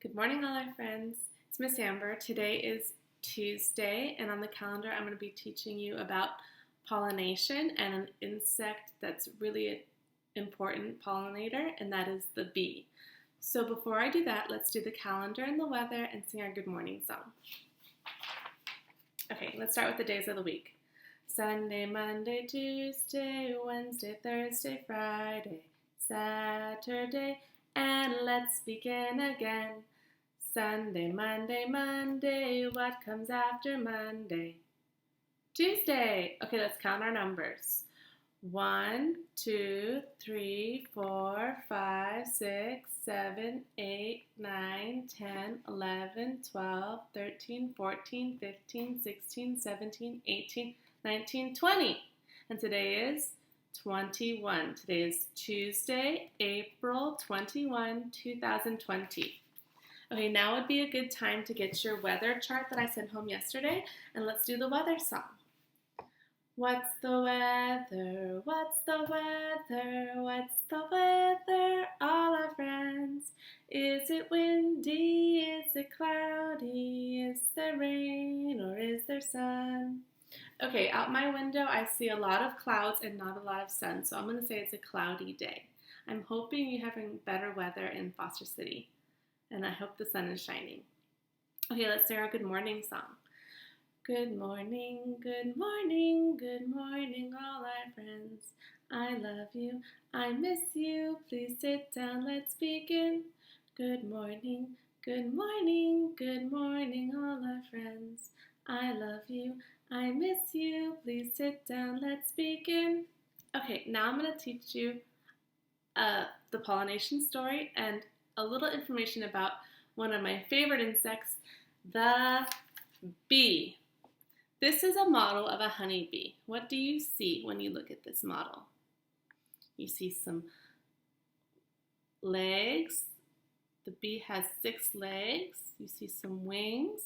Good morning, all our friends. It's Miss Amber. Today is Tuesday, and on the calendar, I'm going to be teaching you about pollination and an insect that's really an important pollinator, and that is the bee. So before I do that, let's do the calendar and the weather and sing our good morning song. Okay, let's start with the days of the week. Sunday, Monday, Tuesday, Wednesday, Thursday, Friday, Saturday, and let's begin again. Sunday, Monday, Monday, what comes after Monday? Tuesday. Okay, let's count our numbers. 1, 2, 3, 4, 5, 6, 7, 8, 9, 10, 11, 12, 13, 14, 15, 16, 17, 18, 19, 20. And today is 21. Today is Tuesday, April 21, 2020. Okay, now would be a good time to get your weather chart that I sent home yesterday, and let's do the weather song. What's the weather? What's the weather? What's the weather, all our friends? Is it windy? Is it cloudy? Is there rain or is there sun? Okay, out my window I see a lot of clouds and not a lot of sun, so I'm going to say it's a cloudy day. I'm hoping you're having better weather in Foster City, and I hope the sun is shining. Okay, let's sing our good morning song. Good morning, good morning, good morning, all our friends. I love you, I miss you, please sit down, let's begin. Good morning, good morning, good morning, all our friends. I love you, I miss you, please sit down, let's begin. Okay, now I'm going to teach you the pollination story and a little information about one of my favorite insects, the bee. This is a model of a honeybee. What do you see when you look at this model? You see some legs. The bee has 6 legs. You see some wings.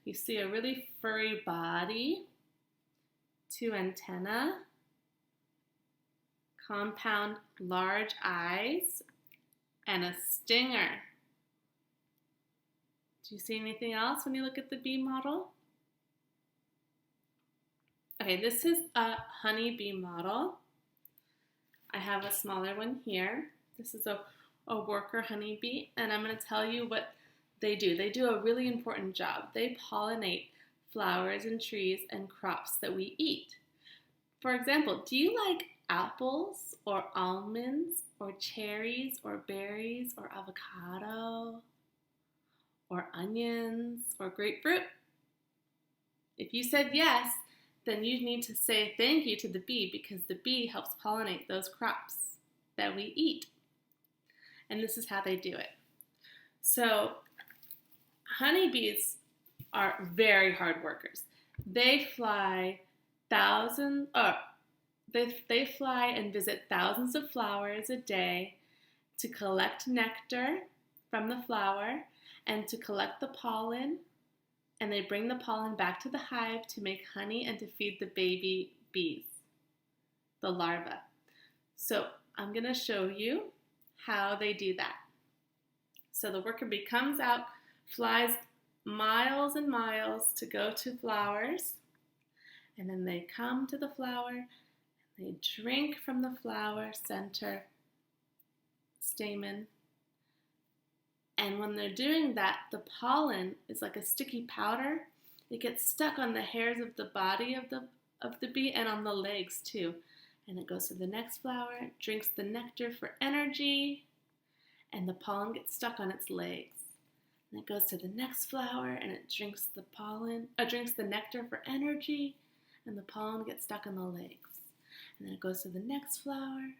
You see a really furry body, 2 antennae, compound large eyes, and a stinger. Do you see anything else when you look at the bee model? Okay, this is a honeybee model. I have a smaller one here. This is a worker honeybee, and I'm going to tell you what they do. They do a really important job. They pollinate flowers and trees and crops that we eat. For example, do you like apples or almonds or cherries or berries or avocado or onions or grapefruit? If you said yes, then you need to say thank you to the bee because the bee helps pollinate those crops that we eat. And this is how they do it. So honeybees are very hard workers. They fly they fly and visit thousands of flowers a day to collect nectar from the flower and to collect the pollen, and they bring the pollen back to the hive to make honey and to feed the baby bees, the larvae. So I'm going to show you how they do that. So the worker bee comes out, flies miles and miles to go to flowers, and then they come to the flower, and they drink from the flower center stamen. And when they're doing that, the pollen is like a sticky powder. It gets stuck on the hairs of the body of the bee and on the legs too. And it goes to the next flower, drinks the nectar for energy, and the pollen gets stuck on its legs. And it goes to the next flower and it drinks the nectar for energy, and the pollen gets stuck on the legs. And then it goes to the next flower,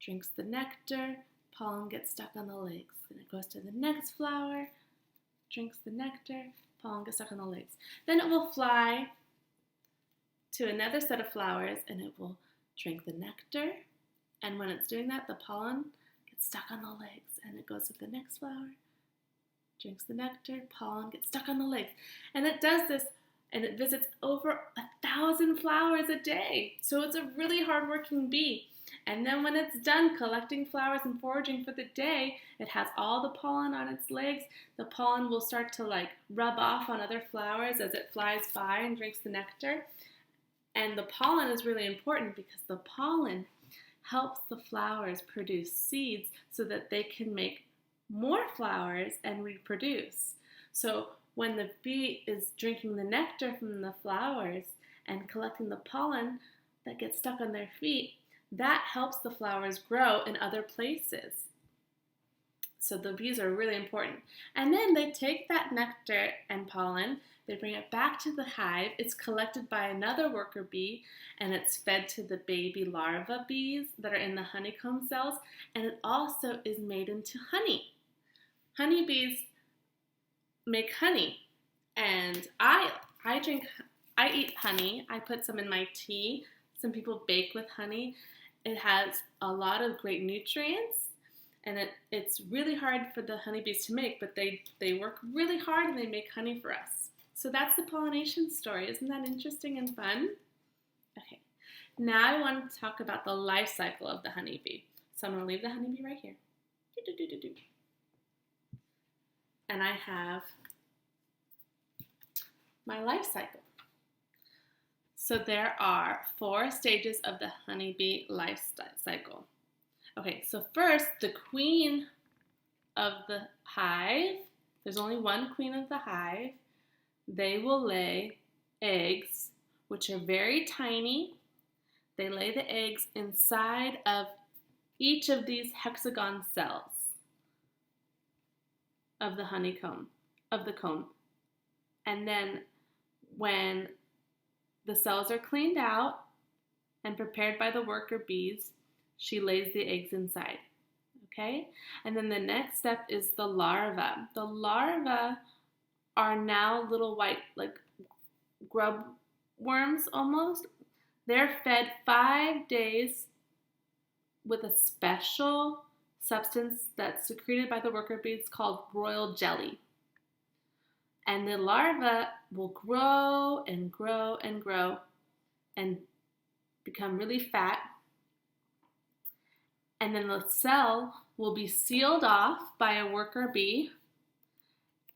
drinks the nectar, pollen gets stuck on the legs. Then it goes to the next flower, drinks the nectar, pollen gets stuck on the legs. Then it will fly to another set of flowers and it will drink the nectar. And when it's doing that, the pollen gets stuck on the legs. And it goes to the next flower, drinks the nectar, pollen gets stuck on the legs. And it does this, and it visits over 1,000 flowers a day. So it's a really hardworking bee. And then when it's done collecting flowers and foraging for the day, it has all the pollen on its legs. The pollen will start to like rub off on other flowers as it flies by and drinks the nectar. And the pollen is really important because the pollen helps the flowers produce seeds so that they can make more flowers and reproduce. So when the bee is drinking the nectar from the flowers and collecting the pollen that gets stuck on their feet, that helps the flowers grow in other places. So the bees are really important. And then they take that nectar and pollen, they bring it back to the hive. It's collected by another worker bee, and it's fed to the baby larva bees that are in the honeycomb cells, and it also is made into honey. Honeybees make honey, and I eat honey. I put some in my tea. Some people bake with honey. It has a lot of great nutrients, and it's really hard for the honeybees to make, but they work really hard and they make honey for us. So that's the pollination story. Isn't that interesting and fun? Okay, now I want to talk about the life cycle of the honeybee. So I'm going to leave the honeybee right here. And I have my life cycle. So there are 4 stages of the honeybee life cycle. Okay, so first, the queen of the hive, there's only one queen of the hive. They will lay eggs, which are very tiny. They lay the eggs inside of each of these hexagon cells of the honeycomb, of the comb. And then when the cells are cleaned out and prepared by the worker bees, she lays the eggs inside, okay? And then the next step is the larva. The larvae are now little white, like grub worms almost. They're fed 5 days with a special substance that's secreted by the worker bees called royal jelly. And the larva will grow and grow and grow and become really fat. And then the cell will be sealed off by a worker bee.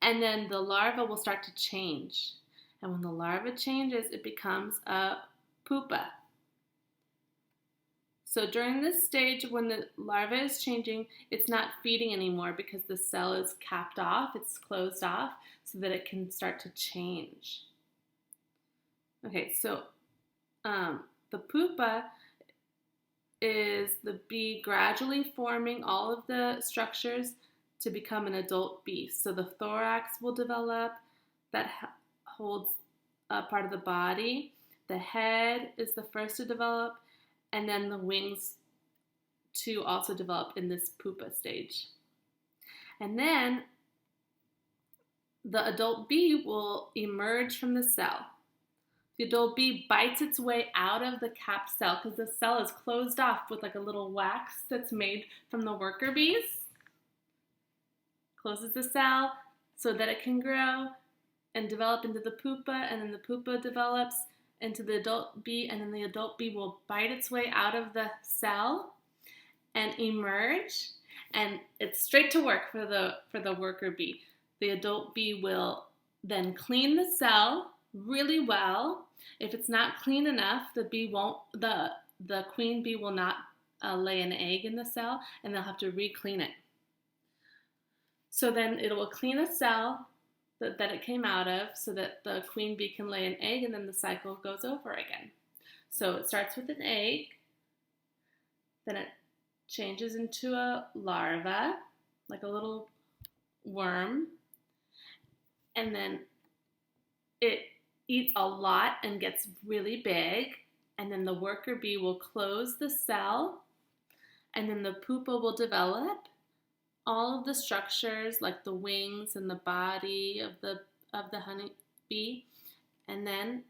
And then the larva will start to change. And when the larva changes, it becomes a pupa. So during this stage, when the larva is changing, it's not feeding anymore because the cell is capped off, it's closed off, so that it can start to change. Okay, so the pupa is the bee gradually forming all of the structures to become an adult bee. So the thorax will develop, that holds a part of the body. The head is the first to develop, and then the wings to also develop in this pupa stage. And then the adult bee will emerge from the cell. The adult bee bites its way out of the capped cell because the cell is closed off with like a little wax that's made from the worker bees. Closes the cell so that it can grow and develop into the pupa, and then the pupa develops into the adult bee, and then the adult bee will bite its way out of the cell and emerge, and it's straight to work for the worker bee. The adult bee will then clean the cell really well. If it's not clean enough, the queen bee will not lay an egg in the cell, and they'll have to re-clean it. So then it will clean a cell that it came out of so that the queen bee can lay an egg, and then the cycle goes over again. So it starts with an egg, then it changes into a larva, like a little worm, and then it eats a lot and gets really big, and then the worker bee will close the cell, and then the pupa will develop. All of the structures, like the wings and the body of the honey bee, and then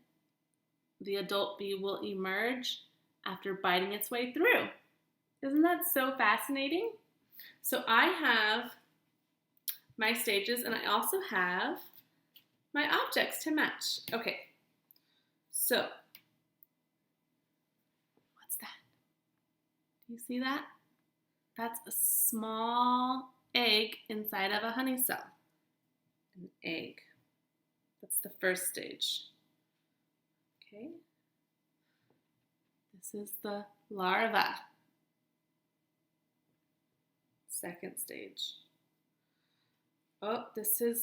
the adult bee will emerge after biting its way through. Isn't that so fascinating? So I have my stages, and I also have my objects to match. Okay, so what's that? You see that? That's a small egg inside of a honey cell. An egg. That's the first stage. Okay. This is the larva. Second stage. Oh, you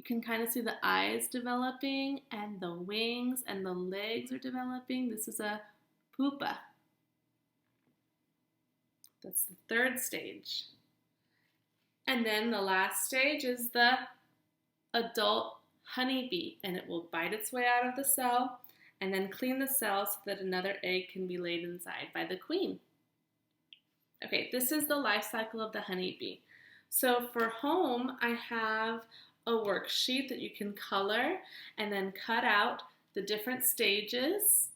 can kind of see the eyes developing and the wings and the legs are developing. This is a pupa. That's the third stage. And then the last stage is the adult honeybee, and it will bite its way out of the cell and then clean the cell so that another egg can be laid inside by the queen. Okay, this is the life cycle of the honeybee. So for home, I have a worksheet that you can color and then cut out the different stages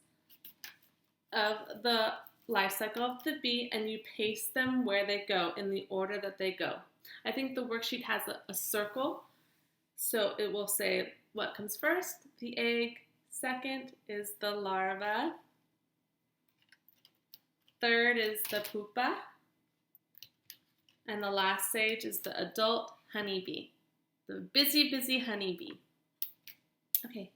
of the life cycle of the bee, and you paste them where they go in the order that they go. I think the worksheet has a circle, so it will say what comes first, the egg, second is the larva, third is the pupa, and the last stage is the adult honeybee, the busy, busy honeybee. Okay,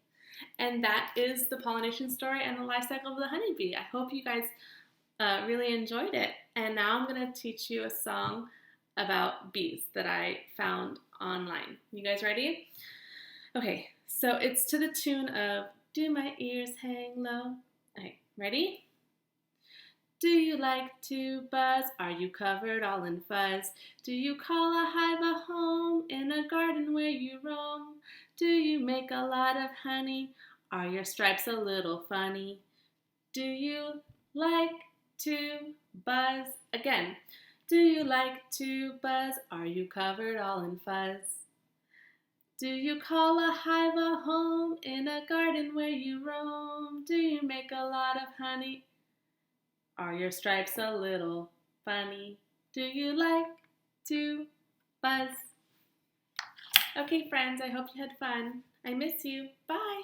and that is the pollination story and the life cycle of the honeybee. I hope you guys really enjoyed it. And now I'm going to teach you a song about bees that I found online. You guys ready? Okay, so it's to the tune of Do My Ears Hang Low? Okay, ready? Do you like to buzz? Are you covered all in fuzz? Do you call a hive a home in a garden where you roam? Do you make a lot of honey? Are your stripes a little funny? Do you like to buzz? Again, do you like to buzz? Are you covered all in fuzz? Do you call a hive a home in a garden where you roam? Do you make a lot of honey? Are your stripes a little funny? Do you like to buzz? Okay, friends, I hope you had fun. I miss you. Bye.